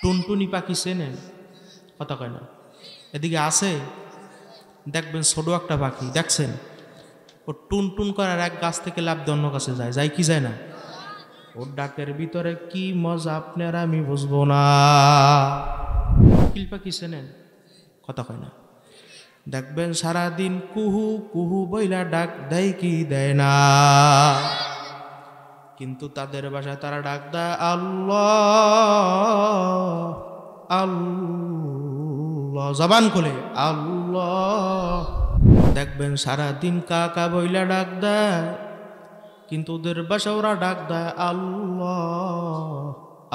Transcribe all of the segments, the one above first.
টুনটুনি পাখি চেনেন? কথা কয় না। এদিকে আছে, দেখবেন ছোট একটা পাখি দেখছেন, ও টুনটুন করার এক গাছ থেকে লাফ দিয়ে অন্য গাছে যায়, যায় কি যায় না? ওর ডাকের ভিতরে কি মজা আপনার আমি বুঝবো না। কোকিল পাখি চেনেন? কথা কয় না। দেখবেন সারাদিন কুহু কুহু বইলা ডাক দেয় কি দেয় না, কিন্তু তাদের বাসায় তারা ডাক দেয় আল্লাহ আল্লাহ, জবান খুলে আল্লাহ। দেখবেন সারাদিন কাকা বইলা ডাক দেয়, কিন্তু ওদের বাসা ওরা ডাক দেয় আল্লাহ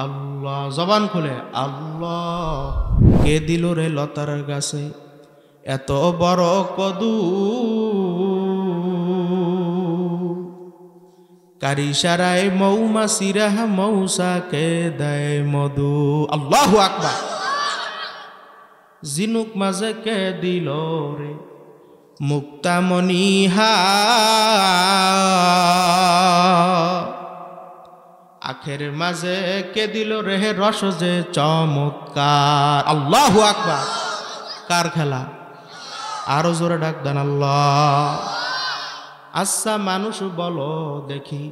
আল্লাহ, জবান খুলে আল্লাহ। কে দিল রে লতার গাছে এত বড় কদু, কারি সারায় মৌমাছিরা মৌসাকে দেয় মধু। আল্লাহু আকবার। জিনুক মাঝে কে দিল রে মুক্তামণি হা, আখের মাঝে কে দিল রে রস যে চমৎকার। আল্লাহু আকবার। কার খেলা? আরো জোরে ডাক দেন আল্লাহ। আচ্ছা মানুষ বলো দেখি,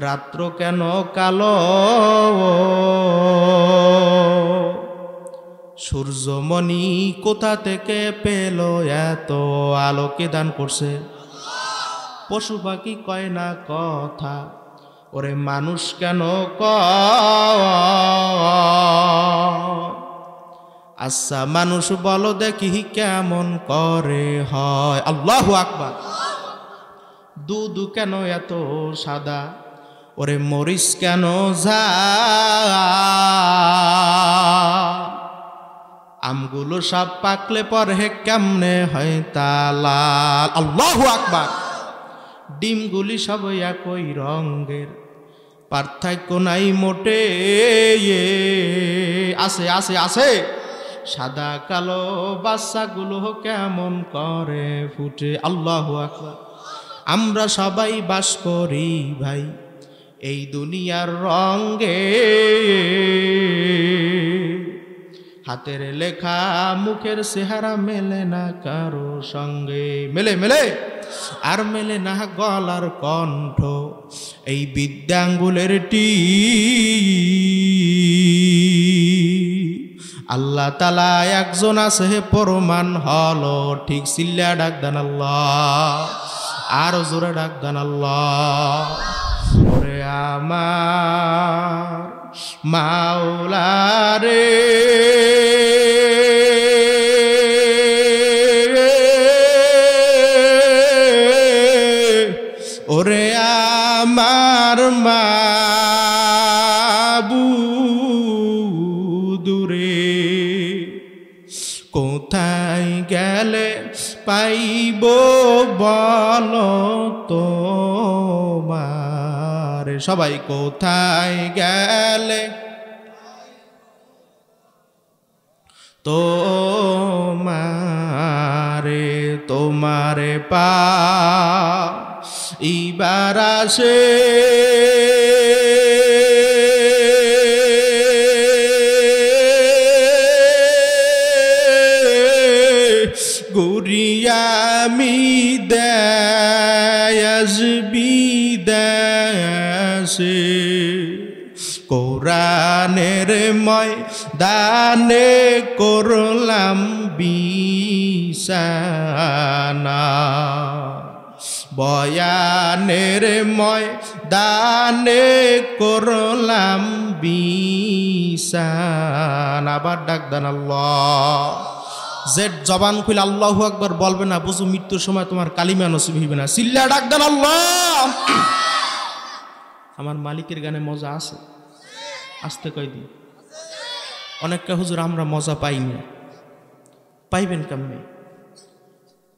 রাত্র কেন কালো, সূর্যমণি কোথা থেকে পেল এত আলোকে দান করছে? পশু পাখি কয় না কথা, ওরে মানুষ কেন কয়? আচ্ছা মানুষ বলো দেখি কেমন করে হয়? আল্লাহু আকবার। দুধ কেন এত সাদা, ওরে মরিচ কেন আমগুলো সব পাকলে পরে কেমনে হয় তা লাল? আল্লাহু আকবার। ডিমগুলি সব একই রঙের, পার্থক্য নাই মোটে, আছে আছে আছে। সাদা কালো বাচ্চাগুলো কেমন করে ফুটে? আল্লাহু আকবার। আমরা সবাই বাস করি ভাই এই দুনিয়ার রঙে, হাতের লেখা মুখের চেহারা মেলে না কারো সঙ্গে, মেলে মেলে আর মেলে না গলার কণ্ঠ এই বিদ্যাঙ্গুলের টি। আল্লাহ তাআলা একজন আছে প্রমাণ হলো ঠিক। চিল্লা ডাক দেন আল্লাহ। আর জোরে ডাক দেন আল্লাহ। ওরে আমার মাওলা রে, ওরে আমার মাবুদ রে, কোথায় গেলে পাইব বলো তোমার? সবাই কোথায় গেলে তোমারে, তোমারে পা ইবার আসে, গুরিয়ামি দেয়াসবি দেশে, কোরআনের ময়দানে করলাম বিছানা, বয়ানের ময়দানে করলাম বিছানা। আবার ডাক দেন আল্লাহ। যে জবান খুলে আল্লাহু আকবার বলবে না, বুঝু মৃত্যুর সময় তোমার কালিমা নসিব হইবে না। চিল্লা ডাক দেন আল্লাহ। আমার মালিকের গানে মজা আছে, আসতে কয়দিন অনেকটা হুজুর আমরা মজা পাইনি, পাইবেন কেমনে?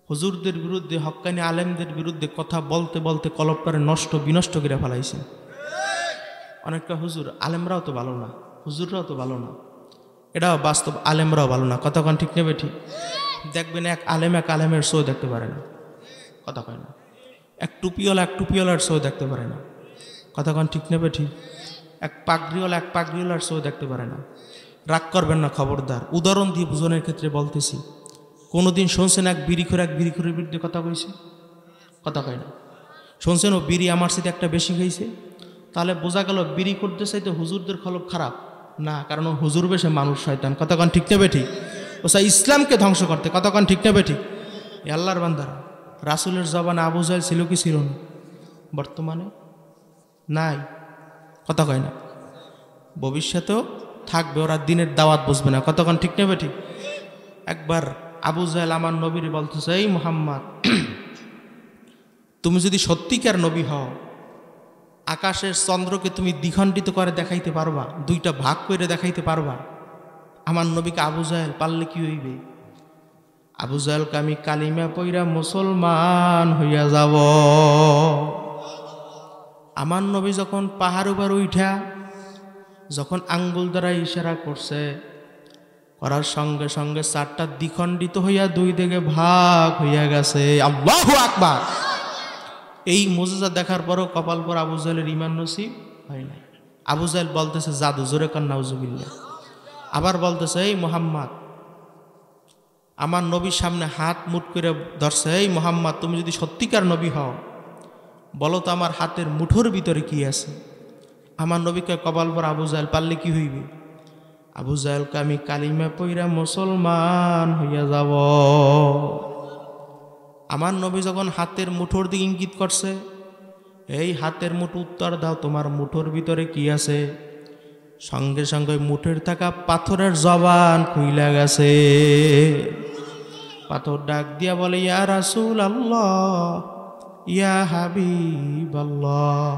হুজুরদের বিরুদ্ধে, হক্কানি আলেমদের বিরুদ্ধে কথা বলতে বলতে কলবটারে নষ্ট বিনষ্ট করে ফেলাইছেন। অনেকটা হুজুর আলেমরাও তো ভালো না, হুজুররাও তো ভালো না, এটাও বাস্তব, আলেমরাও ভালো না। কথা কন ঠিক নেবে ঠিক? দেখবেন এক আলেমের শো দেখতে পারে না, কথা কয় না। এক টুপিওয়ালার শো দেখতে পারে না, কথা কন ঠিক নেবে ঠিক? এক পাগড়িওয়ালার শো দেখতে পারে না। রাগ করবেন না, খবরদার। উদাহরণ দিয়ে বুঝানোর ক্ষেত্রে বলতেছি। কোনোদিন শুনছেন এক বিড়িখোরের বিরুদ্ধে কথা কইছে? কথা কয় না। শুনছেন ও বিড়ি আমার সাথে একটা বেশি খাইছে? তাহলে বোঝা গেল বিড়ি করতে চাইতে হুজুরদের খলক খারাপ না, কারণ হুজুর বেশে মানুষ শয়তান। কতক্ষণ ঠিক নেবে ঠিক? ও চাই ইসলামকে ধ্বংস করতে। কতক্ষণ ঠিক নেবে ঠিক? এ আল্লাহর বান্দারা, রাসূলের জবানে আবু জাহেল ছিল কি ছিল না? বর্তমানে নাই। কথা কয় না। ভবিষ্যতেও থাকবে, ওরা দিনের দাওয়াত বুঝবে না। কতক্ষণ ঠিক নেবে ঠিক? একবার আবু জাহেল আমার নবীর বলতেছে, এই মুহাম্মদ, তুমি যদি সত্যিকার নবী হও, আকাশের চন্দ্রকে তুমি দ্বিখণ্ডিত করে দেখাইতে পারবা, দুইটা ভাগ করে দেখাইতে পারবা? আমার নবীকে আবু জাহেল পারলে কি হইবে? আবু জাহেলকে আমি কালিমা পইরা মুসলমান হইয়া যাব। আমার নবী যখন পাহাড় উপর উঠা যখন আঙ্গুল দ্বারা ইশারা করছে, করার সঙ্গে সঙ্গে চারটা দ্বিখণ্ডিত হইয়া দুই দিকে ভাগ হইয়া গেছে। আল্লাহু আকবার। এই মুজিজা দেখার পরও কপাল পর আবু জাহেলের ঈমান নসিব হয় না। আবু জাহেল বলতেছে জাদু, জোরে কান নাউজুবিল্লাহ। আবার বলতেছে, এই মুহাম্মদ, আমার নবীর সামনে হাত মুঠ করে ধরছে, এই মুহাম্মদ, তুমি যদি সত্যিকার নবী হও, বলো তো আমার হাতের মুঠোর ভিতরে কি আছে? আমার নবীকে কপাল পর আবু জাহেল পারলে কি হইবে? আবু জাহেলকে আমি কালিমা পইরা মুসলমান হইয়া যাব। আমার নবী যখন হাতের মুঠোর দিকে ইঙ্গিত করছে, এই হাতের মুঠো উত্তর দাও, তোমার মুঠোর ভিতরে কি আছে? সঙ্গে সঙ্গে মুঠের থাকা পাথরের জবান খুইলা গেছে। পাথর ডাক দিয়া বলে, ইয়া রাসূল আল্লাহ, ইয়া হাবিব আল্লাহ,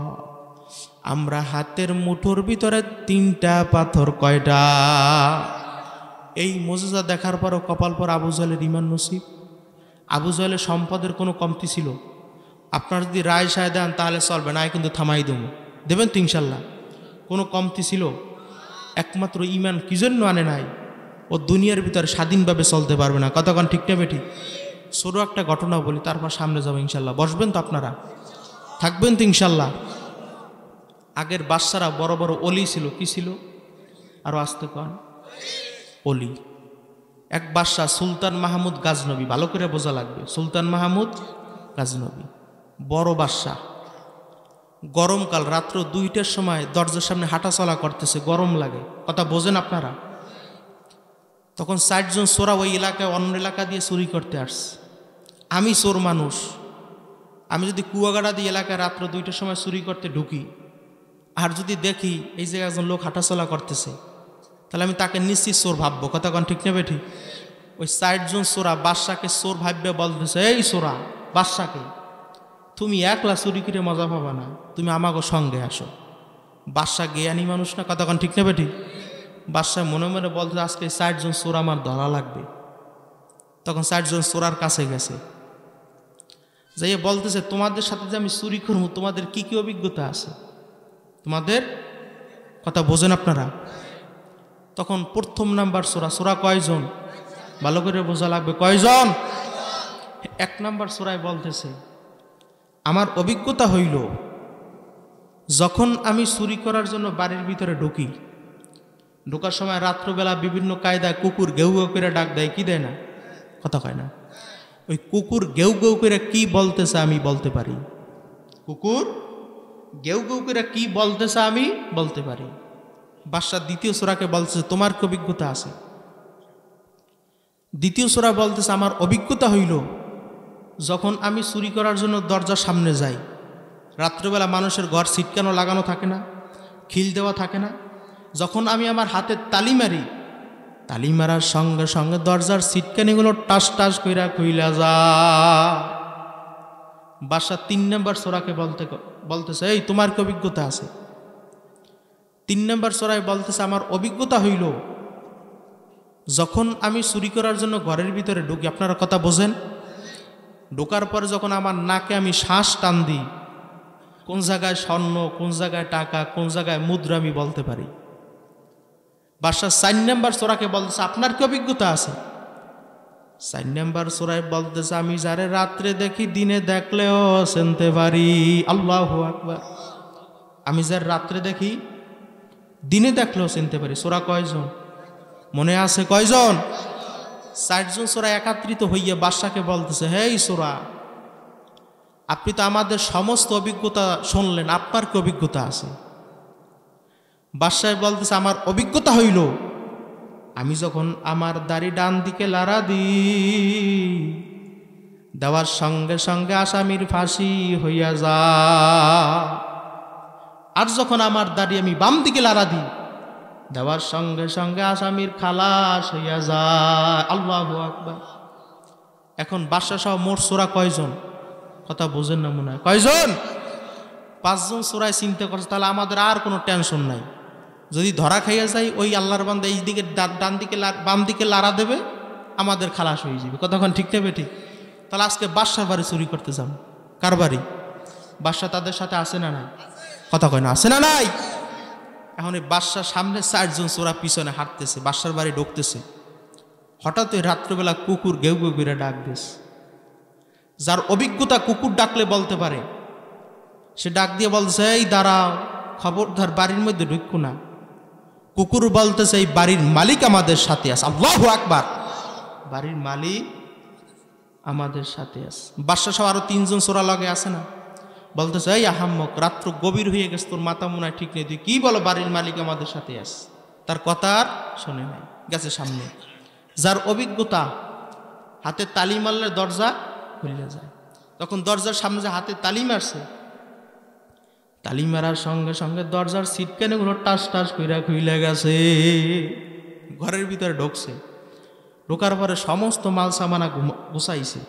আমরা হাতের মুঠোর ভিতরে তিনটা পাথর কয়টা? এই মুজিজা দেখার পরও কপাল পর আবু জাহেলের ঈমান নসিব। আবু জাহেলের সম্পদের কোনো কমতি ছিল? আপনার যদি রায় সায় দেন তাহলে চলবে না, কিন্তু থামাই দেবেন তো ইনশাল্লাহ। কোনো কমতি ছিল? একমাত্র ঈমান কি জন্য আনে নাই? ও দুনিয়ার ভিতরে স্বাধীনভাবে চলতে পারবে না। কতক্ষণ ঠিক নেবে ঠিক? ছোট একটা ঘটনা বলি, তারপর সামনে যাবো ইনশাল্লাহ। বসবেন তো আপনারা? থাকবেন তো ইনশাল্লাহ? আগের বাদশারা বড় বড় অলি ছিল। কি ছিল? আরো আসতে কন। অলি। এক বাদশাহ সুলতান মাহমুদ গাজনবী, ভালো করে বোঝা লাগবে, সুলতান মাহমুদ গাজনবী বড় বাদশাহ। গরমকাল, রাত্র 2টার সময় দরজার সামনে হাঁটা চলা করতেছে, গরম লাগে। কথা বোঝেন আপনারা? তখন 60 জন চোরা ওই এলাকায় অন্য এলাকা দিয়ে চুরি করতে আসছে। আমি চোর মানুষ, আমি যদি কুয়াগাড়া দিয়ে এলাকায় রাত্র 2টার সময় চুরি করতে ঢুকি, আর যদি দেখি এই জায়গায় একজন লোক হাঁটাচলা করতেছে, তাহলে আমি তাকে নিশ্চিত চোর ভাববো। কথা কন ঠিক নেবে ঠিক? ওই 60 জন চোরা বাদশাকে চোর ভাববে বলতেছে, এই চোরা, বাদশাকে, তুমি একলা চুরি করে মজা পাবা না, তুমি আমাকে সঙ্গে আসো। বাদশাহ জ্ঞানী মানুষ না? কথা কন ঠিক নেবে ঠিক? বাদশাহ মনে মনে বলতে, আজকে 60 জন চোর আমার ধরা লাগবে। তখন 60 জন চোরার কাছে গেছে, যাইয়ে বলতেছে, তোমাদের সাথে যে আমি চুরি করবো, তোমাদের কি কি অভিজ্ঞতা আছে? তোমাদের কথা বোঝেন আপনারা? তখন প্রথম নাম্বার চোরা, চোরা কয়জন? ভালো করে বোঝা লাগবে, কয়জন? 1 নাম্বার চোরাই বলতেছে, আমার অভিজ্ঞতা হইল, যখন আমি চুরি করার জন্য বাড়ির ভিতরে ঢুকি, ঢোকার সময় রাত্রবেলা বিভিন্ন কায়দায় কুকুর গেউ গেউ করে ডাক দেয়। কি দেয় না? কথা কয় না। ওই কুকুর গেউ গেউ করে কি বলতেছে আমি বলতে পারি। কুকুর গেউ গেউ করে কি বলতেছে আমি বলতে পারি। বাদশা দ্বিতীয় সূরাকে বলতেছে, তোমার কি অভিজ্ঞতা আছে? দ্বিতীয় সূরা বলতেছে, আমার অভিজ্ঞতা হইল, যখন আমি চুরি করার জন্য দরজার সামনে যাই, রাত্রেবেলা মানুষের ঘর ছিটকানো লাগানো থাকে না, খিল দেওয়া থাকে না, যখন আমি আমার হাতে তালি মারি, তালি মারার সঙ্গে সঙ্গে দরজার ছিটকানিগুলো টাস টাস কইরা খুইলা যা। বাদশা 3 নম্বর সূরাকে বলতেছে, এই তোমার কি অভিজ্ঞতা আছে? 3 নম্বর সূরায় বলতেছে, আমার অভিজ্ঞতা হইল, যখন আমি চুরি করার জন্য ঘরের ভিতরে ঢুকি, আপনারা কথা বোঝেন, ঢোকার পরে যখন আমার নাকে আমি শ্বাস টান দিই, কোন জায়গায় স্বর্ণ, কোন জায়গায় টাকা, কোন জায়গায় মুদ্রা আমি বলতে পারি। বাদশা 4 নম্বর সূরাকে বলতেছে, আপনার কি অভিজ্ঞতা আছে? 4 নম্বর সূরায় বলতেছে, আমি যারে রাত্রে দেখি দিনে দেখলেও চিনতে পারি। আল্লাহু আকবার। আমি যার রাত্রে দেখি দিনে দেখলেও চিনতে পারি। সূরা কয়জন? মনে আছে কয়জন? 60 জন সূরা একত্রিত হইয়া বাদশাকে বলতেছে, হেই সূরা, আপনি তো আমাদের সমস্ত অভিজ্ঞতা শুনলেন, আপনার কি অভিজ্ঞতা আছে? বাদশাহ বলতেছে, আমার অভিজ্ঞতা হইল আমি যখন আমার দাড়ি ডান দিকে লাড়া দিই, দেওয়ার সঙ্গে সঙ্গে আসামির ফাঁসি হইয়া যায়, আর যখন আমার দাড়ি আমি বাম দিকে লাড়া দিই, দেওয়ার সঙ্গে সঙ্গে আসামির খালাস হইয়া যায়। আল্লাহু আকবার। এখন বাদশা সহ মোট সূরা কয়জন? কথা বোঝেন না মনে হয়, কয়জন? 5 জন সূরায় চিন্তা করছে, তাহলে আমাদের আর কোনো টেনশন নাই। যদি ধরা খাইয়া যাই, ওই আল্লাহর বান্দা এই দিকে ডান দিকে বাম দিকে লাড়া দেবে, আমাদের খালাস হয়ে যাবে। কতক্ষণ ঠিক নেবে ঠিক? তাহলে আজকে বাদশার বাড়ি চুরি করতে যান। কার বাড়ি? বাদশা তাদের সাথে আছে না নাই? কথা কয় না, আছে না নাই? এখন এই বাদশার সামনে 4 জন চোরা পিছনে হাঁটতেছে, বাদশার বাড়ি ঢুকতেছে। হঠাৎ ওই রাত্রবেলা কুকুর গেউ গেউ করে ডাক দিস। যার অভিজ্ঞতা কুকুর ডাকলে বলতে পারে, সে ডাক দিয়ে বলছে, এই দাঁড়াও, খবরদার বাড়ির মধ্যে ঢুকো না। কুকুর বলতেছে, এই বাড়ির মালিক আমাদের সাথে আছে। আল্লাহু আকবার। বাড়ির মালিক আমাদের সাথে আছে। বাদশা সহ আরো 3 জন চোরা লগে আছে না, বলতেছে, এই আহাম্মক, রাত্র গভীর হয়ে গেছে, তোর মাথা মনে হয় ঠিক নেই, তুই কি বলো বাড়ির মালিক আমাদের সাথে আছে? তার কথা আর শোনে নাই, গেছে সামনে। যার অভিজ্ঞতা, হাতে তালি মারলে দরজা খুলে যায়। তখন দরজার সামনে যে হাতে তালি মারছে, তালি মারার সঙ্গে সঙ্গে দরজার সিটকানিগুলো টাস টাস কইরা খুইলে গেছে। ঘরের ভিতরে ঢুকছে, ঢোকার পরে সমস্ত মাল সামানা গুছাইছে।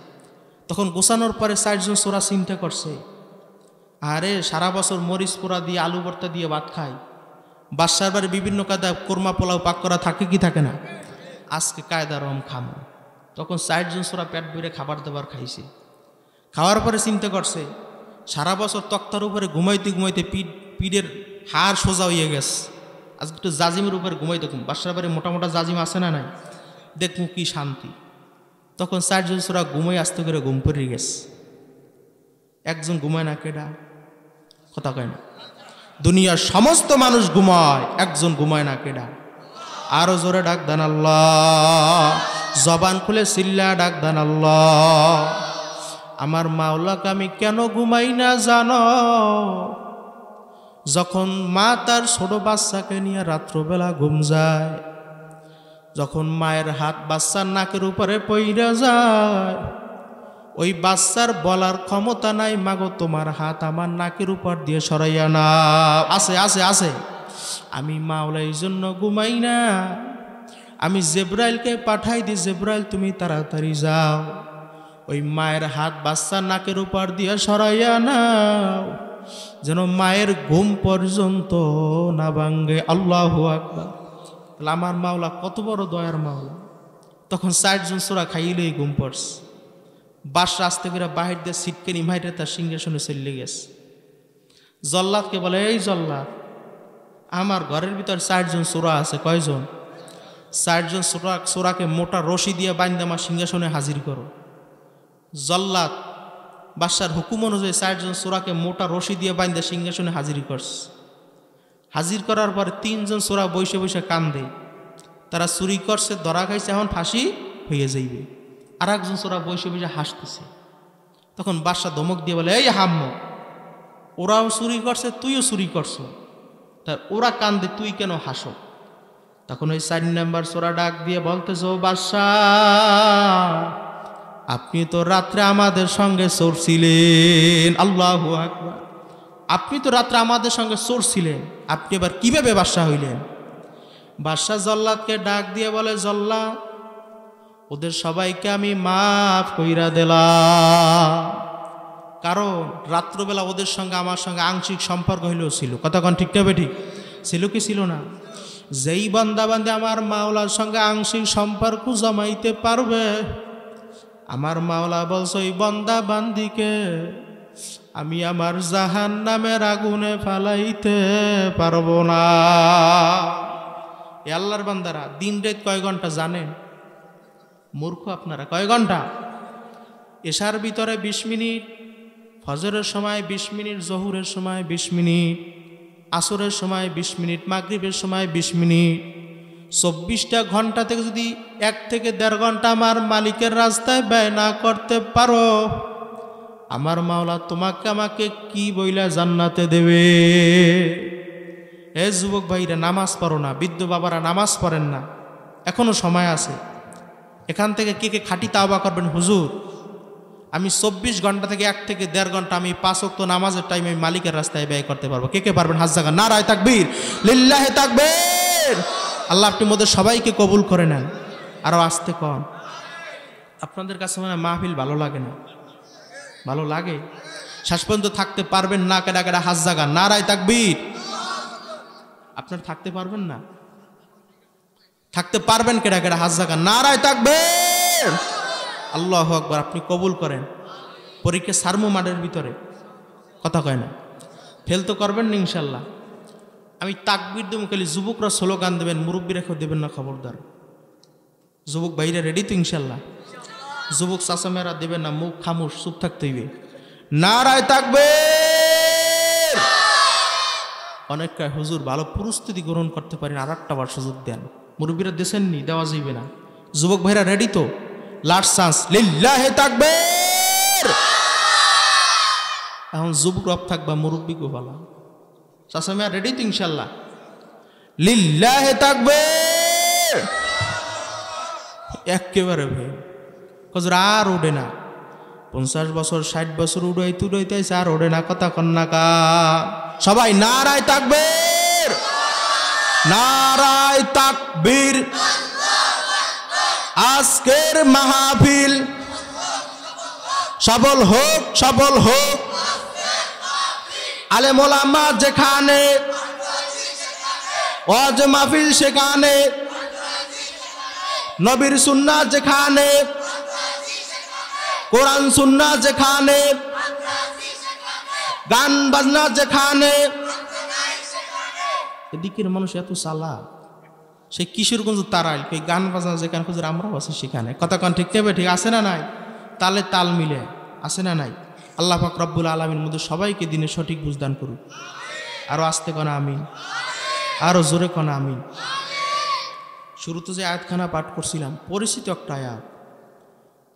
তখন গোছানোর পরে 4 জন চোরা চিন্তা করছে, আরে সারা বছর মরিচ পোড়া দিয়ে আলু ভর্তা দিয়ে ভাত খায়, বাদশার বাড়ি বিভিন্ন কায়দা কোরমা পোলাও পাক করা থাকে কি থাকে না, আজকে কায়দা রম খামো। তখন 4 জন চোরা পেট ভরে খাবার দাবার খাইছে। খাওয়ার পরে চিন্তা করছে, সারা বছর তক্তার উপরে ঘুমাইতে ঘুমাইতে পিঠের হাড় সোজা হয়ে গেছে, আজকে একটু জাজিমের উপরে ঘুমাইতে ঘুম। বাদশার বাড়ি মোটা মোটা জাজিম আছে না নাই, দেখবো কি শান্তি। তখন 4 জন চোরা ঘুমাই আস্তে করে ঘুম পড়ে গেছে। একজন ঘুমায় না, কেডা? কথা কয় না। দুনিয়ার সমস্ত মানুষ ঘুমায়, একজন ঘুমায় না, কেডা? আরো জোরে ডাক দেন আল্লাহ, জবান খুলে চিল্লা ডাক দেন আল্লাহ। আমার মাওলাকে আমি কেন ঘুমাই না জানো? যখন মা তার ছোট বাচ্চাকে নিয়ে রাত্রবেলা ঘুম যায়, যখন মায়ের হাত বাচ্চার নাকের উপরে পইরা যায়, ওই বাচ্চার বলার ক্ষমতা নাই, মাগো তোমার হাত আমার নাকের উপর দিয়ে সরাইয়া না। আছে আছে আছে। আমি মাওলা এই জন্য ঘুমাই না, আমি জিবরাইলকে পাঠাই দিই, জিবরাইল তুমি তাড়াতাড়ি যাও, ওই মায়ের হাত বাচ্চার নাকের উপর দিয়ে সরাইয়া নাও, যেন মায়ের ঘুম পর্যন্ত না ভাঙ্গে। আল্লাহু আকবার। তাহলে আমার মাওলা কত বড় দয়ার মাওলা। তখন 4 জন চোরা খাইলেই ঘুম পড়ছে। বাদশা আস্তে করে বাহির দিয়ে সিটকেনি মাইরে তার সিংহাসনে চলে গেছে। জল্লাদকে বলে, এই জল্লাদ, আমার ঘরের ভিতর 4 জন চোরা আছে। কয়জন? 4 জন চোরাকে মোটা রশি দিয়ে বাইন্দা আমার সিংহাসনে হাজির করো। জল্লাদ বাদশার হুকুম অনুযায়ী 4 জন চোরাকে মোটা রশি দিয়ে বাইন্দা সিংহাসনে হাজির করছে। হাজির করার পরে 3 জন চোরা বসে বসে কান্দে, তারা চুরি করছে, ধরা খাইছে, এখন ফাঁসি হয়ে যাইবে। আর একজন চোরা বসে বসে হাসতেছে। তখন বাদশা ধমক দিয়ে বলে, এই হাম্মক, ওরাও চুরি করছে, তুইও চুরি করছো, তা ওরা কান্দে, তুই কেন হাসো? তখন ওই 4 নাম্বার চোরা ডাক দিয়ে বলতেছ, বাদশা, আপনি তো রাত্রে আমাদের সঙ্গে চোর ছিলেন। আল্লাহু আকবার। আপনি তো রাত্রে আমাদের সঙ্গে চোর ছিলেন, আপনি এবার কিভাবে বাদশা হইলেন? বাদশা জল্লাদকে ডাক দিয়ে বলে, জল্লাদ, ওদের সবাইকে আমি মাফ কইরা দিলাম, কারণ রাত্রবেলা ওদের সঙ্গে আমার সঙ্গে আংশিক সম্পর্ক হইলেও ছিল। কতক্ষণ ঠিক না বেঠিক? ছিল কি ছিল না? যেই বান্দাবান্দি আমার মাওলার সঙ্গে আংশিক সম্পর্ক জমাইতে পারবে, আমার মাওলা বলছে ওই বান্দাবান্দিকে আমি আমার জাহান্নামের আগুনে ফালাইতে পারবো না। এ আল্লাহর বান্দারা, দিন রাত কয় ঘন্টা জানেন? মূর্খ আপনারা। কয় ঘন্টা? এশার ভিতরে 20 মিনিট, ফজরের সময় 20 মিনিট, জহুরের সময় 20 মিনিট, আসরের সময় 20 মিনিট, মাগরিবের সময় 20 মিনিট, 24টা ঘন্টা থেকে যদি 1 থেকে 1.5 ঘন্টা আমার মালিকের রাস্তায় ব্যয় না করতে পারো, আমার মাওলা তোমাকে আমাকে কি বইলা জান্নাতে দেবে? এ যুবক ভাইরা, নামাজ পড়ো না, বৃদ্ধ বাবারা নামাজ পড়েন না, এখনো সময় আছে। এখান থেকে কে কে খাঁটি তাওবা করবেন, হুজুর আমি 24 ঘন্টা থেকে 1 থেকে 1.5 ঘন্টা আমি 5 ওয়াক্ত নামাজের টাইম আমি মালিকের রাস্তায় ব্যয় করতে পারবো? কে কে পারবেন? হাত জাগান। নারায়ে তাকবীর, লিল্লাহি তাকবীর। আল্লাহ আপনি মোদের সবাইকে কবুল করে নেন। আরো আস্তে কন। আপনাদের কাছে মানে মাহফিল ভালো লাগে না? ভালো লাগে। শেষ পর্যন্ত থাকতে পারবেন না? কেডা কেডা হাত জাগান। নারায়ে তাকবীর। আপনার থাকতে পারবেন না? থাকতে পারবেন কেডা কেডা হাত জাগান। নারায়ে তাকবীর। আল্লাহু আকবার। আপনি কবুল করেন। পরীক্ষা সারমু মাঠের ভিতরে, কথা কয় না, ফেল তো করবেন না ইনশাল্লাহ। আমি তাকবীর দেবো, খালি যুবকরা স্লোগান দেবেন, মুরব্বীরা কেউ দেবেন না, খবরদার। যুবক ভাইরা রেডি তো ইনশাল্লাহ? যুবক চাচামেরা দেবেন না, মুখ খামোশ, চুপ থাকতে হইবে। নারায়ে তাকবীর। অনেক হুজুর ভালো প্রস্তুতি গ্রহণ করতে পারেন, আর একটা বার সুযোগ দেন। মুরব্বীরা দেশেননি, দেওয়া যাইবে না। যুবক ভাইরা রেডি তো? লাস্ট চান্স, লিল্লাহি তাকবীর। এখন যুবক রব থাকবা, মুরব্বী গো ভালা। চাচামেয়া রেডি তো ইনশাল্লাহ? লিল্লাহি তাকবীর। একেবারে ভাই হুজুর আর ওঠে না, 50 বছর 60 বছর উড়াইতেছে, আর ওঠে না, কথা কন্যা কা। সবাই নারায়ে তাকবীর, নারায়ে তাকবীর। আজকের মাহফিল সফল হোক, সফল হোক। আলেম ওলামা যেখানে, ওয়াজ মাহফিল সেখানে, নবীর সুন্নাহ যেখানে, কোরআন সুন্নাহ যেখানে, গান বাজনা যেখানে। এদিকের মানুষ এত চালাক, সেই কিশোরগঞ্জ তারাইল এই গান বাজনা যেখানে খুঁজে আমরাও আছি সেখানে, কথা কন ঠিক নেবে? ঠিক আছে না নাই? তালে তাল মিলে আছে না নাই? আল্লাহ পাক রব্বুল আলামিন মধ্যে সবাইকে দিনে সঠিক বুঝদান করুক। আরো আস্তে কনা আমিন, আরো জোরে কনা আমিন। শুরুতে যে আয়াতখানা পাঠ করছিলাম, পরিচিত একটা আয়াত,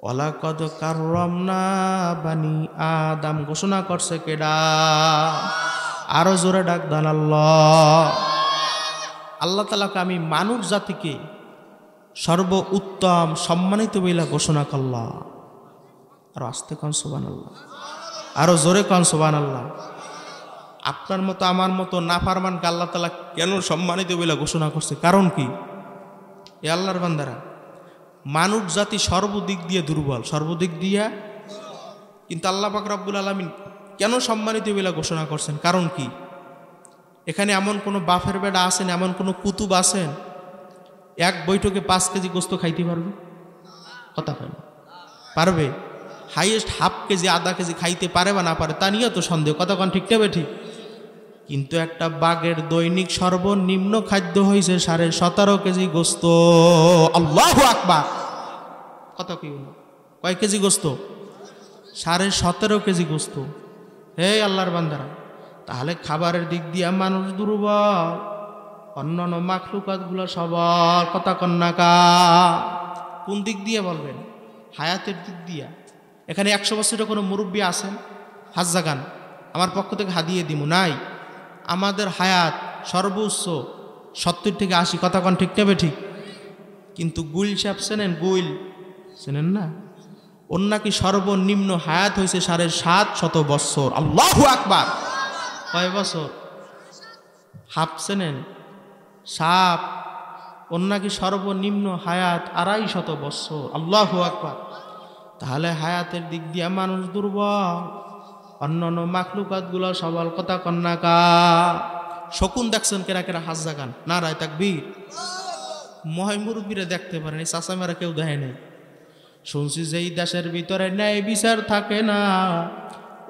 ওয়ালাকাদ কাররামনা বানি আদম, ঘোষণা করছে কেডা? আরো জোরে ডাক দেন আল্লাহ। আল্লাহ তাআলাকে আমি মানব জাতিকে সর্ব উত্তম সম্মানিত বইলা ঘোষণা করলাম। আরো আস্তে কন সুবহানাল্লাহ, আরো জোরে কন সুবহানাল্লাহ। আপনার মতো আমার মতো নাফরমানকে আল্লাহ তাআলা কেন সম্মানিত বইলা ঘোষণা করছে? কারণ কি? এ আল্লাহর বান্দারা, মানব জাতি সর্বদিক দিয়ে দুর্বল, সর্বদিক দিয়া, কিন্তু আল্লাহ পাক রব্বুল আলামিন কেন সম্মানিত বইলা ঘোষণা করছেন? কারণ কি? এখানে এমন কোনো বাফের বেড়া আছেন, এমন কোনো কুতুব আছেন এক বৈঠকে 5 কেজি গোস্ত খাইতে পারবে? কথা হয় না, পারবে? হাইয়েস্ট হাফ কেজি, আধা কেজি খাইতে পারে বা না পারে তা নিয়ে তো সন্দেহ, কথা কন ঠিক নেবে? ঠিক। কিন্তু একটা বাঘের দৈনিক সর্বনিম্ন খাদ্য হয়েছে 17.5 কেজি গোস্ত। আল্লাহু আকবার। কথা কি হলো? কয় কেজি গোস্ত? 17.5 কেজি গোস্ত। হে আল্লাহর বান্দারা, তাহলে খাবারের দিক দিয়ে মানুষ দুর্বল, অন্যান্য মাখলুকাতগুলো সবল, কথা কন্যাকা। কোন দিক দিয়ে বলবেন? হায়াতের দিক দিয়া। এখানে 100 বছরের কোনো মুরব্বী আছেন? হাত জাগান, আমার পক্ষ থেকে হাদিয়ে দিমু। নাই? আমাদের হায়াত সর্বোচ্চ 70 থেকে 80, কথা কন ঠিক নেবে? ঠিক। কিন্তু গুইল সাহেব চেনেন? গুইল চেনেন না? ওর নাকি সর্বনিম্ন হায়াত হয়েছে 750 বছর। আল্লাহু আকবার। কয় বছর? হাফ চেনেন? সাপ, ওর নাকি সর্বনিম্ন হায়াত 250 বছর। আল্লাহু আকবার। তাহলে হায়াতের দিক দিয়ে মানুষ দুর্বল, অন্যান্য মাখলুকাতগুলো সবল, কথা কন্যাকা। শকুন দেখছেন? কেরা কেরা হাত জাগান। নারায়ে তাকবীর। ময় মুরব্বীরা দেখতে পারেন, এই চাচামেরা কেউ দেখে নাই। শুনছি যে এই দেশের ভিতরে ন্যায় বিচার থাকে না,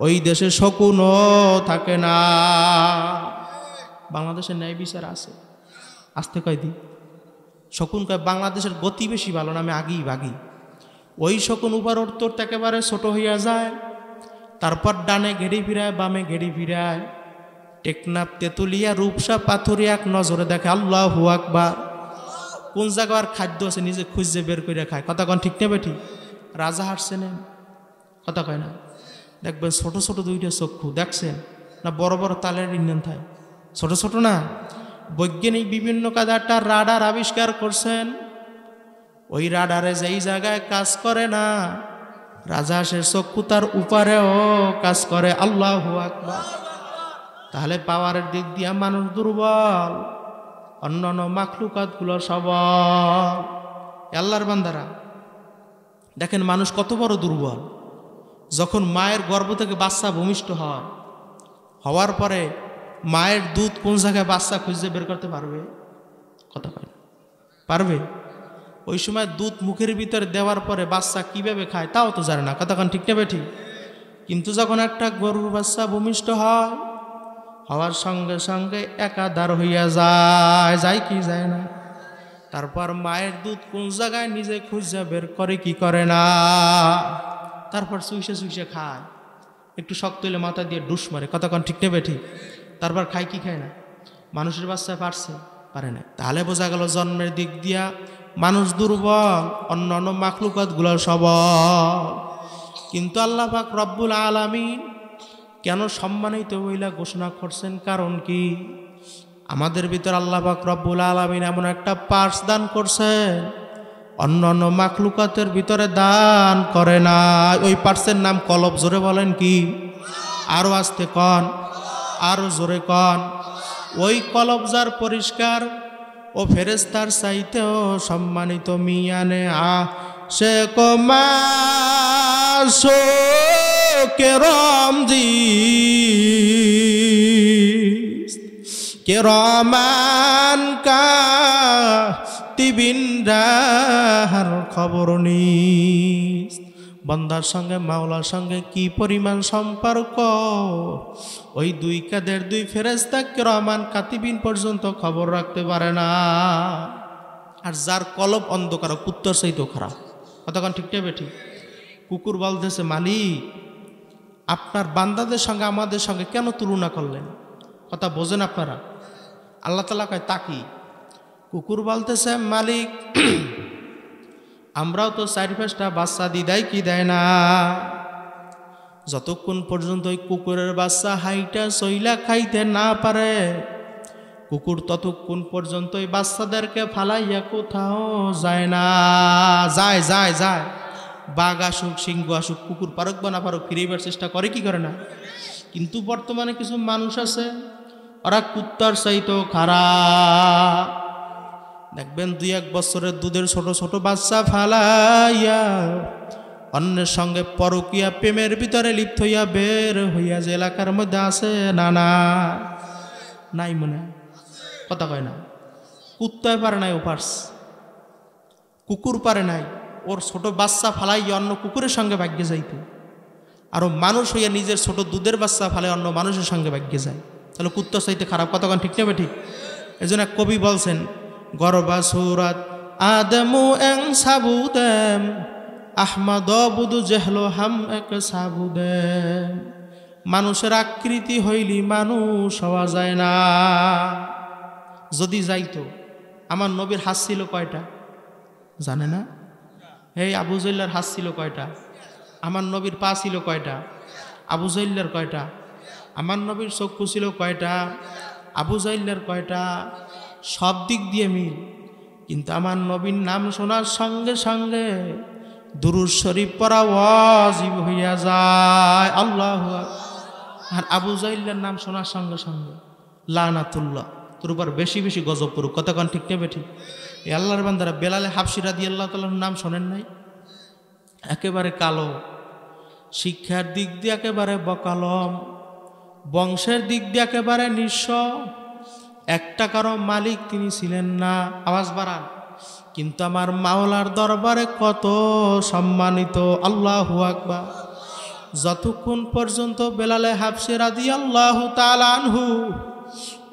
ওই দেশে শকুনও থাকে না। বাংলাদেশের ন্যায় বিচার আছে? আসতে কয় দি শকুন কয় বাংলাদেশের গতি বেশি ভালো না, আমি আগেই ভাগি। ওই শকুন উপর উত্তর একেবারে ছোট হইয়া যায়, তারপর ডানে ঘেড়ি ফিরায়, বামে ঘেড়ি ফিরায়, টেকনাফ, তেতুলিয়া, রূপসা, পাথুরিয়া এক নজরে দেখে। আল্লাহু আকবার। কোন জায়গার খাদ্য আছে নিজে খুঁজে বের করে খায়। কথা কন ঠিক নেবে ঠিক? রাজা হাঁটছে নেন, কথা কয় না। দেখবেন ছোট ছোট দুইটা চক্ষু দেখছেন না, বড় বড় তালের ইঞ্জিন থাকে, ছোট ছোট না। বৈজ্ঞানিক বিভিন্ন কাজে একটা রাডার আবিষ্কার করছেন। ওই রাডারে যেই জায়গায় কাজ করে না, রাজহাঁসের চক্ষু তার উপরেও কাজ করে। আল্লাহু আকবার। তাহলে পাওয়ারের দিক দিয়ে মানুষ দুর্বল, অন্যান্য মাখলুকাতগুলো সবল। আল্লাহর বান্দারা দেখেন মানুষ কত বড় দুর্বল। যখন মায়ের গর্ভ থেকে বাচ্চা ভূমিষ্ঠ হয়, হওয়ার পরে মায়ের দুধ কোন জায়গায় বাচ্চা খুঁজে বের করতে পারবে? কথা পারবে? ওই সময় দুধ মুখের ভিতরে দেওয়ার পরে বাচ্চা কিভাবে খায় তাও তো জানে না। কতক্ষণ ঠিক নেবে ঠিক? কিন্তু যখন একটা গরুর বাচ্চা ভূমিষ্ঠ হয়, হওয়ার সঙ্গে সঙ্গে একাধার হইয়া যায়, যায় কি যায় না? তারপর মায়ের দুধ কোন জায়গায় নিজে খুঁজে বের করে কি করে না, তারপর চুইসে চুইসে খায়। একটু শক্ত হইলে মাথা দিয়ে ডুস মারে। কতক্ষণ ঠিক নেবে ঠিক? তারপর খায় কি খায় না? মানুষের বাচ্চা পারছে, পারে না। তাহলে বোঝা গেল জন্মের দিক দিয়া মানুষ দুর্বল, অন্যান্য মাখলুকাতগুলো সবল। কিন্তু আল্লাহ পাক রব্বুল আলামিন কেন সম্মানিত বইলা ঘোষণা করছেন? কারণ কি? আমাদের ভিতর আল্লাহ পাক রব্বুল আলামিন এমন একটা পার্স দান করছেন, অন্যান্য মাখলুকাতের ভিতরে দান করে না। ওই পার্সের নাম কলব। জোরে বলেন কি? আরো আস্তে কন, আরো জোরে কন। ওই কলব যার পরিষ্কার, ও ফেরেস্তার চাইতেও সম্মানিত। মিয়ানে সে কমাশো কেরম জি কেরমান কাতিবিনরার খবর নিস। বান্দার সঙ্গে মাওলার সঙ্গে কি পরিমাণ সম্পর্ক, ওই দুই কাদের দুই ফেরেশতা কিরামান কাতিবিন পর্যন্ত খবর রাখতে পারে না। আর যার কলব অন্ধকার, কুত্তর চাইতেও খারাপ। কতক্ষণ ঠিক নেবে ঠিক? কুকুর বলতেছে, মালিক আপনার বান্দাদের সঙ্গে আমাদের সঙ্গে কেন তুলনা করলেন? কথা বোঝেন আপনারা? আল্লাহ তাআলা কয় তাকি। কুকুর বলতেছে, মালিক আমরাও তো 4-5টা বাচ্চা দেয় কি দেয় না। যতক্ষণ পর্যন্ত ওই কুকুরের বাচ্চা হাইটা চইলা খাইতে না পারে, কুকুর ততক্ষণ পর্যন্ত ওই বাচ্চাদেরকে ফালাইয়া কোথাও যায় না। যায় যায় যায়, বাঘ আসুক, সিংহ আসুক, কুকুর পারুক বা না পারুক ফিরিবার চেষ্টা করে কি করে না। কিন্তু বর্তমানে কিছু মানুষ আছে, ওরা কুত্তার চাইতেও খারাপ। দেখবেন 2-1 বছরের দুধের ছোট ছোট বাচ্চা ফালাইয়া অন্যের সঙ্গে পরকীয়া প্রেমের ভিতরে লিপ্ত হইয়া বের হইয়া যে এলাকার মধ্যে আছে না না নাই মনে কথা কয় না। কুত্তায় পারে নাই, ও পারস। কুকুর পারে নাই, ওর ছোট বাচ্চা ফালাইয়া অন্য কুকুরের সঙ্গে ভাগ্যে যাইতে। আরো মানুষ হইয়া নিজের ছোট দুধের বাচ্চা ফালাই অন্য মানুষের সঙ্গে ভাগ্যে যায়। তাহলে কুত্তা চাইতে খারাপ। কতক্ষণ ঠিক নেবে ঠিক? এই জন্য কবি বলছেন, গরবা সুরাত আদমু এং সাবুদেম আহমদ বুদু জেহলো হাম এক সাবুদেম। মানুষের আকৃতি হইলি মানুষ হওয়া যায় না। যদি যাইতো, আমার নবীর হাত ছিল কয়টা জানে না? এই আবু জহলের হাত ছিল কয়টা? আমার নবীর পা ছিল কয়টা? আবু জহলের কয়টা? আমার নবীর চক্ষু ছিল কয়টা? আবু জহলের কয়টা? সব দিক দিয়ে মিল। কিন্তু আমার নবীর নাম শোনার সঙ্গে সঙ্গে দুরূদ শরীফ পড়া ওয়াজিব হইয়া যায়। আল্লাহু আকবার। আর আবু জহলের নাম শোনার সঙ্গে সঙ্গে লানাতুল্লাহ, তোর উপর বেশি বেশি গজব পড়ুক। কতক্ষণ ঠিক নেবে ঠিক? এই আল্লাহর বান্দারা বেলালে হাবশী রাদিয়াল্লাহু তাআলার নাম শোনেন নাই? একেবারে কালো, শিক্ষার দিক দিয়ে একেবারে বকালম, বংশের দিক দিয়ে একেবারে নিঃস্ব, একটা কারো মালিক তিনি ছিলেন না। আওয়াজ বাড়ান। কিন্তু আমার মাওলার দরবারে কত সম্মানিত। আল্লাহু আকবার। যতক্ষণ পর্যন্ত বেলালে হাবশী রাদিয়াল্লাহু তাআলা আনহু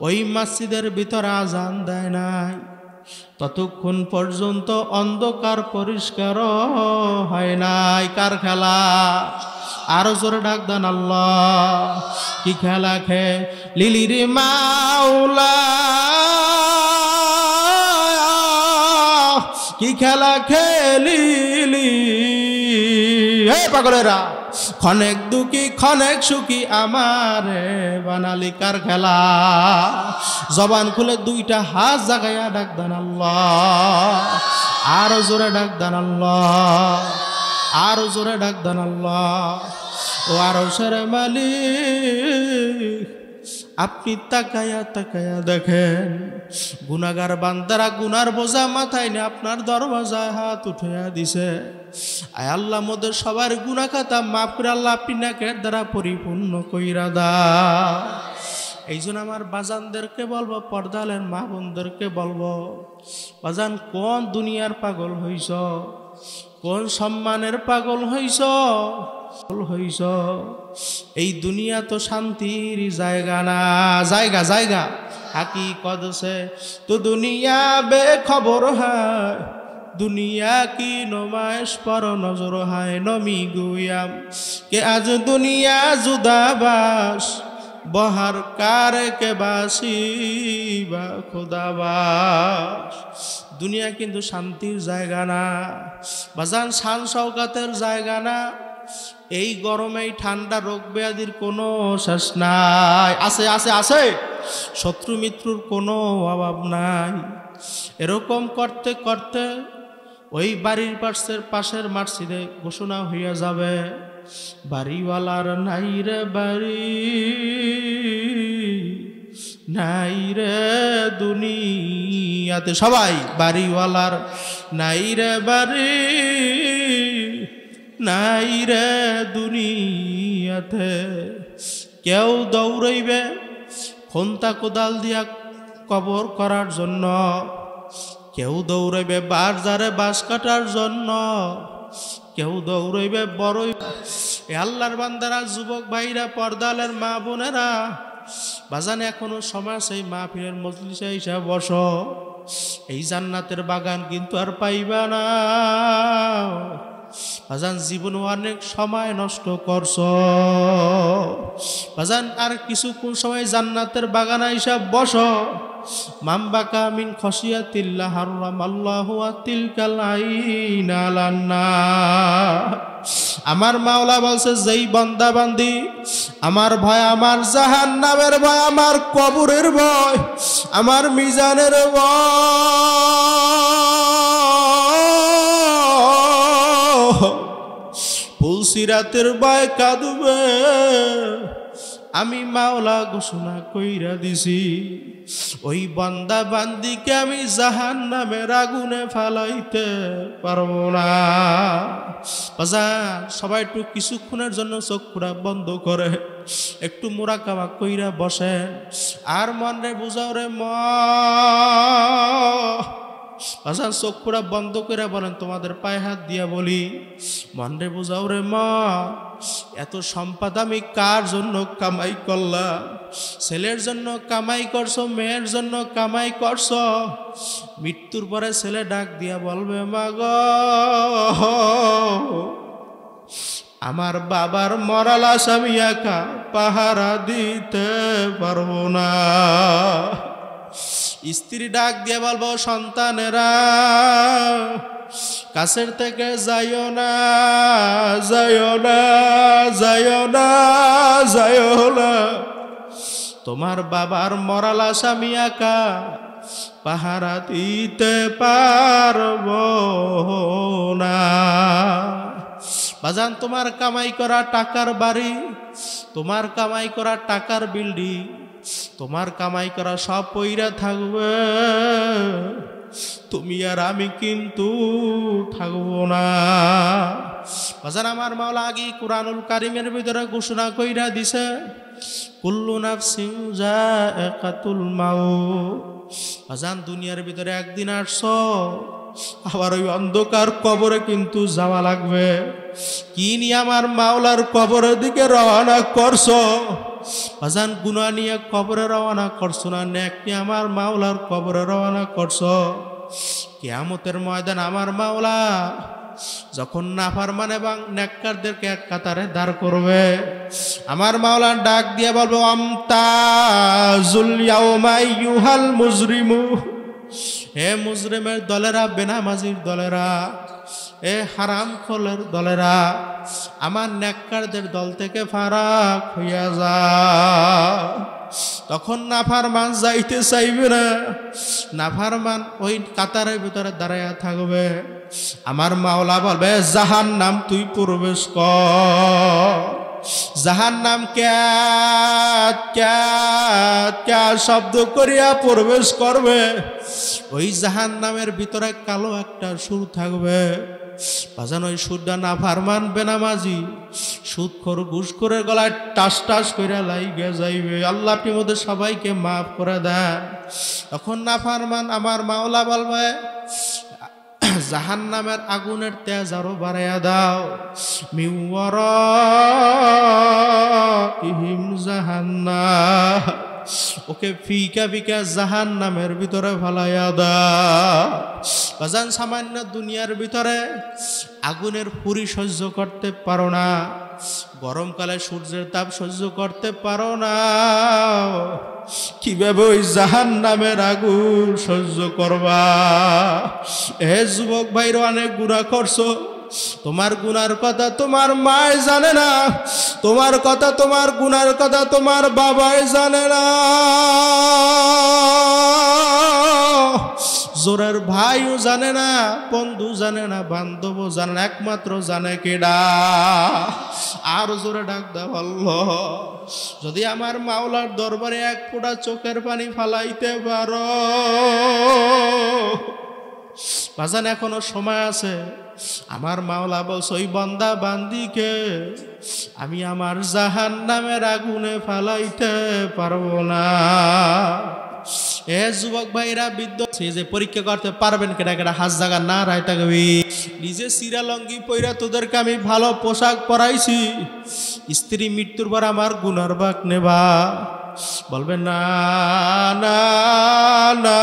ওই মসজিদের ভিতরে আজান দেয় নাই, ততক্ষণ পর্যন্ত অন্ধকার পরিষ্কার হয় নাই। কার খেলা? আরো জোরে ডাক দেন আল্লাহ। কি খেলা খে লিলির মাওলা কি খেলা খেলিলি হে পাগলেরা, ক্ষণেক দুঃখী ক্ষণেক সুখী আমারে বানালি কার খেলা। জবান খুলে দুইটা হাত জাগাইয়া ডাক দেন আল্লাহ, আরো জোরে ডাক দেন আল্লাহ, আরো জোরে ডাক দেন আল্লাহ। ও আরো সেরে মালিক, আপনি তাকায়া তাকায়া দেখেন গুনাহগার বান্দারা গুনার বোঝা মাথায় নিয়ে আপনার দরওয়াজায় হাত উঠাইয়া দিছে। আয় আল্লাহ, মোদের সবার গুনাহ খাতা মাফ করে আল্লাহ আপনি নাকের দ্বারা পরিপূর্ণ কইরা দাও। এই জন্য আমার বাজানদেরকে বলবো, পর্দালের মা বোনদেরকে বলবো, বাজান কোন দুনিয়ার পাগল হইছ, কোন সম্মানের পাগল হইছ, এই দুনিয়া তো শান্তির জায়গা না। জায়গা জায়গা হাকিকত সে তো দুনিয়া বেখবর হয়, দুনিয়া কি নমাইশ পর নজর হয় নমি গুয়াম কে আজ দুনিয়া জুদাবাস বহার কার কে বাসি বা খোদাবাস। দুনিয়া কিন্তু শান্তির জায়গা না বাজান, শান শওকাতের জায়গা না। এই গরমে ঠান্ডা রোগ ব্যাধির কোনো শেষ নাই, আছে আছে আছে, শত্রু মিত্রুর কোনো অভাব নাই। এরকম করতে করতে ওই বাড়ির পাশের মসজিদে ঘোষণা হইয়া যাবে, বাড়িওয়ালার নাই রে বাড়ি, নাই রে দুনিয়াতে। সবাই বাড়িওয়ালার নাই রে বাড়ি, নাই রে দুনিয়াতে। কেউ দৌড়াইবে খন্তা কোদাল দিয়া কবর করার জন্য, কেউ দৌড়াইবে বাজারে বাঁশ কাটার জন্য, কেউ দৌড়াইবে বড়ই। এ আল্লাহর বান্দারা, যুবক ভাইরা, পর্দালের মা বোনেরা, বাজান এখনো সময় সেই মাহফিলের মজলিসে এসে বসো। এই জান্নাতের বাগান কিন্তু আর পাইবা না বাজান। জীবন অনেক সময় নষ্ট করছো বাজান, আর কিছুক্ষণ সময় জান্নাতের বাগান আইসা বসো। মামবাকা মিন খসিয়াতিল্লাহ হারামাল্লাহু তিলকাল আইন আলান নার। আমার মাওলা বলছে, যেই বান্দা বান্দি আমার ভয়, আমার জাহান্নামের ভয়, আমার কবরের ভয়, আমার মিজানের ভয়, পুলসিরাতের ভয় কাঁদবে, আমি মাওলা ঘোষণা কইরা দিছি, ওই বান্দা বান্দিকে আমি জাহান্নামের আগুনে ফালাইতে পারবো না। বাজার সবাই একটু কিছুক্ষণের জন্য চোখটা বন্ধ করে একটু মুরাকাবা কইরা বসে, আর মনে বুঝাও রে বাজার চোখটা বন্ধ করে বলেন, তোমাদের পায়ে হাত দিয়া বলি, মনে বুঝাও রে এত সম্পদ আমি কার জন্য কামাই করলাম? ছেলের জন্য কামাই করছো, মেয়ের জন্য কামাই করছো। মৃত্যুর পরে ছেলে ডাক দিয়া বলবে, মা গো, আমার বাবার মরা লাশ আমি একা পাহারা দিতে পারবো না। স্ত্রী ডাক দিয়া বলবো, সন্তানেরা কাছের থেকে যাইও না, যাইও না, যাইও না, যাইও না, তোমার বাবার মরা লাশ আমি একা পাহারা দিতে পারবো না। বাজান, তোমার কামাই করা টাকার বাড়ি, তোমার কামাই করা টাকার বিল্ডিং, তোমার কামাই করা সব পইরা থাকবে, তুমি আর আমি কিন্তু থাকবো না। বাজান, আমার মাওলা আগে কুরআনুল কারীমের ভিতরে ঘোষণা কইরা দিছে, কুল্লু নাফসিন যায়কাতুল মাউত। বাজান, দুনিয়ার ভিতরে একদিন আসছো, আবার ওই অন্ধকার কবরে কিন্তু যাওয়া লাগবে। কি নিয়ে আমার মাওলার কবরের দিকে রওনা করছো? বাজান, গুনাহ নিয়ে কবরে রওনা করছো না, নেক নিয়ে আমার মাওলার কবরে রওনা করছো। কিয়ামতের ময়দান আমার মাওলা যখন নাফরমান এবং নেককারদেরকে এক কাতারে দাঁড় করবে, আমার মাওলা ডাক দিয়ে বলবো, আমতাজুল ইয়াউমা আইয়ুহাল মুজরিমু, হে মুজরিমের দলেরা, বেনামাজির দলেরা, এ হারাম খোলের দলেরা, আমার নেককারদের দল থেকে ফারাক হইয়া যা। তখন নাফরমান যাইতে চাইবে না, নাফরমান ওই কাতারের ভিতরে দাঁড়াইয়া থাকবে। আমার মাওলা বলবে, জাহান্নাম তুই প্রবেশ কর। জাহান্নাম ক্যা শব্দ করিয়া প্রবেশ করবে। ওই জাহান্নামের ভিতরে কালো একটা সুর থাকবে। বাজান ওই সুরটা নাফরমান বেনামাজি সুদখোর ঘুষখোরের গলায় টাস টাস কইরা লাইগে যাইবে। আল্লাহ আপনি মধ্যে সবাইকে মাফ করে দেন। তখন নাফরমান আমার মাওলা বলবে, জাহান্নামের আগুনের তেজ আরো বাড়াইয়া দাও। মিওয়ারাইহিম জাহান্নাম, ওকে ফিকা ফিকা জাহান্নামের ভিতরে ফালাইয়া দাও। বাজান সামান্য দুনিয়ার ভিতরে আগুনের পুরি সহ্য করতে পারো না, গরমকালে সূর্যের তাপ সহ্য করতে পারো না, কিভাবে ওই জাহান্নামের আগুন সহ্য করবা? হে যুবক ভাইরা, অনেক গুনাহ করছো, তোমার গুনার কথা তোমার মায় জানে না, তোমার কথা, তোমার গুনার কথা তোমার বাবাই জানে না, জোরের ভাইও জানে না, বন্ধু জানে না, বান্ধবও জানে না, একমাত্র জানে কেডা? আর জোরে ডাক দাও আল্লাহ। যদি আমার মাওলার দরবারে এক ফোঁটা চোখের পানি ফালাইতে পারো, বাজান এখনো সময় আছে। আমার মাওলা বলছে, ওই বান্দা বান্দিকে আমি আমার জাহান্নামের আগুনে ফালাইতে পারবো না। এ যুবক ভাইরা, বিদ্যুৎ যে পরীক্ষা করতে পারবেন কেডা কেডা হাত জায়গা না রাইতা গবি। নিজে সিরা লঙ্গি পইরা তোদেরকে আমি ভালো পোশাক পরাইছি, স্ত্রী মৃত্যুর পর আমার গুনার ভাগ নেবা? বলবে না না না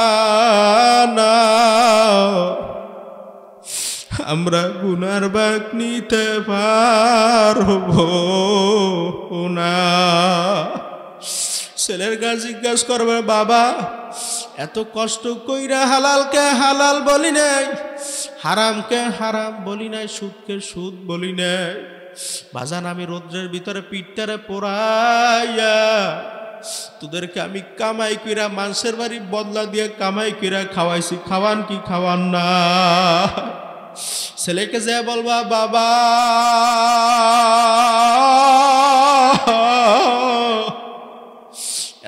না, আমরা গুনার ভাগ নিতে পারবো না। ছেলের কাছে জিজ্ঞাসা করবে, বাবা এত কষ্ট কইরা হালালকে হালাল বলি নাই, হারামকে হারাম বলি নাই, সুদকে সুদ বলি নাই। বাজান আমি রৌদ্রের ভিতরে পিঠটারে পোড়াইয়া তোদেরকে আমি কামাই কইরা মানুষের বাড়ি বদলা দিয়ে কামাই কইরা খাওয়াইছি, খাওয়ান কি খাওয়ান না? ছেলেকে যে বলবা, বাবা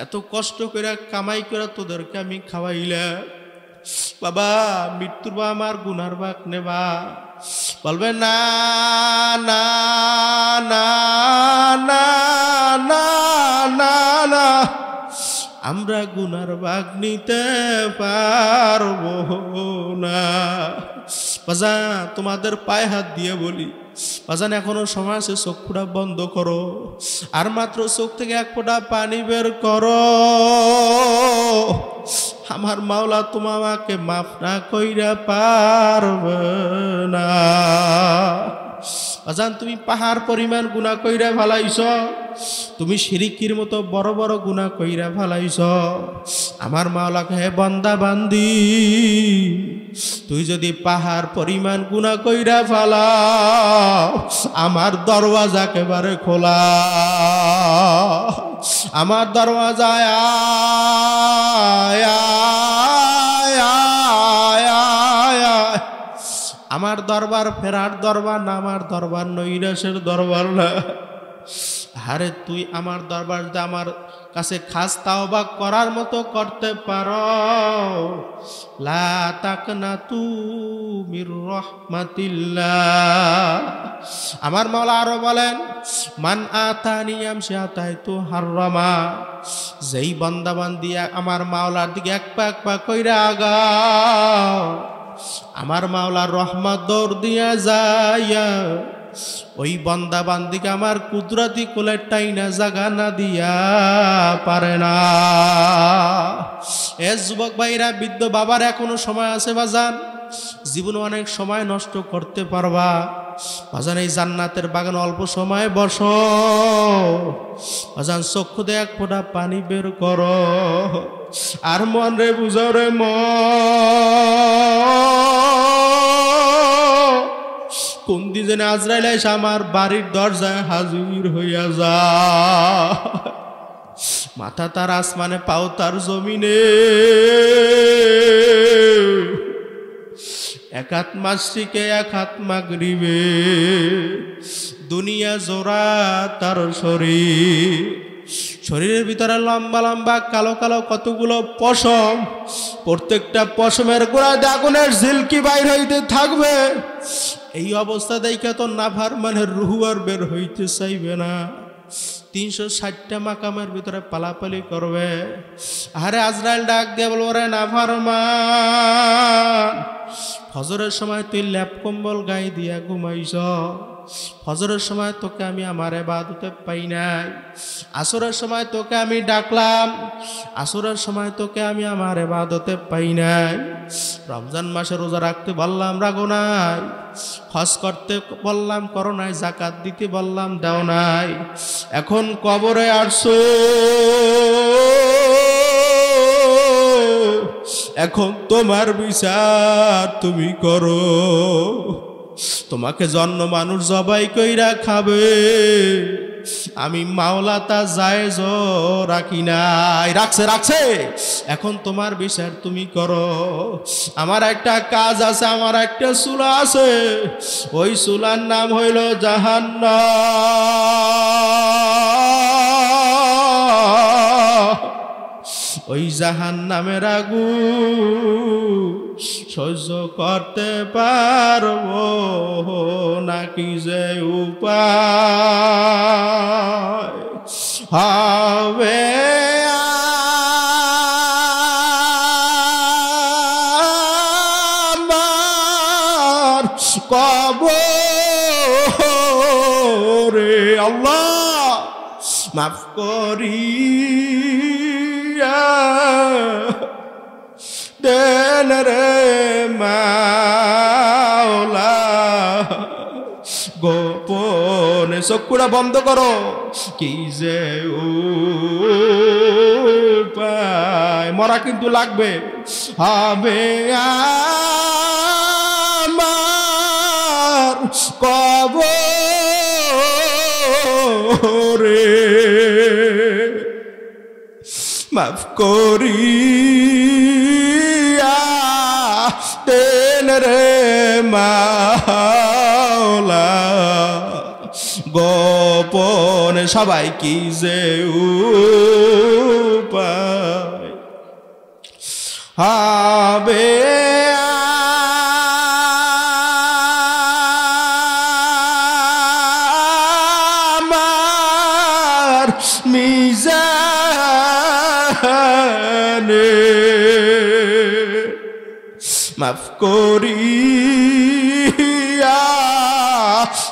এত কষ্ট করে কামাই করে তোদেরকে আমি খাওয়াইলাম, বাবা মৃত্যুর বা আমার গুনার ভাগ নেবা? বলবে না না না না না না না, আমরা গুনার ভাগ নিতে পারবো না। বাজান তোমাদের পায়ে হাত দিয়ে বলি, বাজান এখনো সময় আছে, চোখটা বন্ধ করো, আর মাত্র চোখ থেকে এক ফোঁটা পানি বের করো। আমার মাওলা তোমাকে মাফ না কইরা পারবে না। বাজান তুমি পাহাড় পরিমাণ গুনাহ কইরা ফেলাইছ, তুমি শিরিকির মতো বড় বড় গুনাহ কইরা ফেলাইছ। আমার মাওলাকে, হে বান্দা বান্দি, তুই যদি পাহাড় পরিমাণ গুনাহ কইরা ফেলাও, আমার দরওয়াজা একেবারে খোলা, আমার দরওয়াজায় আমার দরবার ফেরার দরবার না, আমার দরবার নৈরাশের দরবার না। আরে তুই আমার দরবার আমার কাছে খাস তাওবা করার মতো করতে পারো, লা তাকনাতু মির রাহমাতিল্লাহ। আমার মাওলা আরো বলেন, মান আতানি আমশি আতাইতু হাররামা, যেই বান্দা বান্দি আমার মাওলার দিকে এক পা কইরা আগাও, আমার মাওলার রহমত দৌড় দিয়া যাইয়া ওই বান্দা বান্দিকে আমার কুদরতি কোলের টাইনা জাগা না দিয়া পারে না। এ যুবক ভাইরা, বৃদ্ধ বাবার এখনো সময় আছে বাজান, জীবনে অনেক সময় নষ্ট করতে পারবা। বাজান এই জান্নাতের বাগান অল্প সময় বসো, বাজান চক্ষু দিয়ে এক ফোঁটা পানি বের করো, আর মন রে বুঝাও রে কোন দিনে আজরাইল এসে আমার বাড়ির দরজায় হাজির হইয়া যা। মাথা তার আসমানে, পাও তার জমিনে, এক হাত মাসরিকে এক হাত মাগরিবে, দুনিয়া জোড়া তার শরীর, শরীরের ভিতরে লম্বা লম্বা কালো কালো কতগুলো পশম, প্রত্যেকটা পশমের গোড়ায় আগুনের ঝিলকি বাইর হইতে থাকবে। এই অবস্থা দেখে তো নাফরমানের রূহ আর বের হইতে চাইবে না, 360টা মাকামের ভিতরে পালাপালি করবে। আরে আজরাইল ডাক দিয়ে বলবো, রে নাফরমান, ফজরের সময় তুই ল্যাপ কম্বল গায়ে দিয়া ঘুমাইছ, ফজরের সময় তোকে আমি আমার ইবাদতে পাই নাই, আসরের সময় তোকে আমি ডাকলাম, আসরের সময় তোকে আমি আমার ইবাদতে পাই নাই, রমজান মাসে রোজা রাখতে বললাম রাখো নাই, হজ করতে বললাম করো নাই, যাকাত দিতে বললাম দাও নাই, এখন কবরে আসছো, এখন তোমার বিচার তুমি করো, তোমাকে জন্ম মানুষ জবাই কইরা খাবে, আমি মাওলা তা জায়েজ রাখি নাই, রাখছে, এখন তোমার বিচার তুমি করো। আমার একটা কাজ আছে, আমার একটা চুলা আছে, ওই চুলার নাম হইল জাহান্নাম, ওই জাহান্নামের আগুন সহ্য করতে পারবো নাকি যে উপায় হবে আমার কবরে, আল্লাহ মাফ করিয়া দেন রে মাওলা, গোপনে চক্ষুটা বন্ধ করো, কি যে উপায়, মরা কিন্তু লাগবে, হবে আমার কবরে, মাফ করিয়া দেন রে মাওলা, গোপনে সবাই কি যে উপায় হবে আমার মিজানে, মাফ করিয়া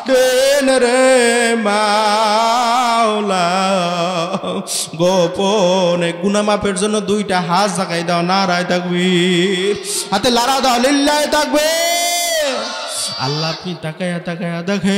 দেন রে মাওলা, গোপনে গুনাহ মাফের জন্য দুইটা হাত জাগাই দাও, নারায়ে তাকবীর, হাতে লাড়া দাও, লিল্লাহি তাকবীর। আল্লাহ আপনি তাকায়া তাকায়া দেখেন।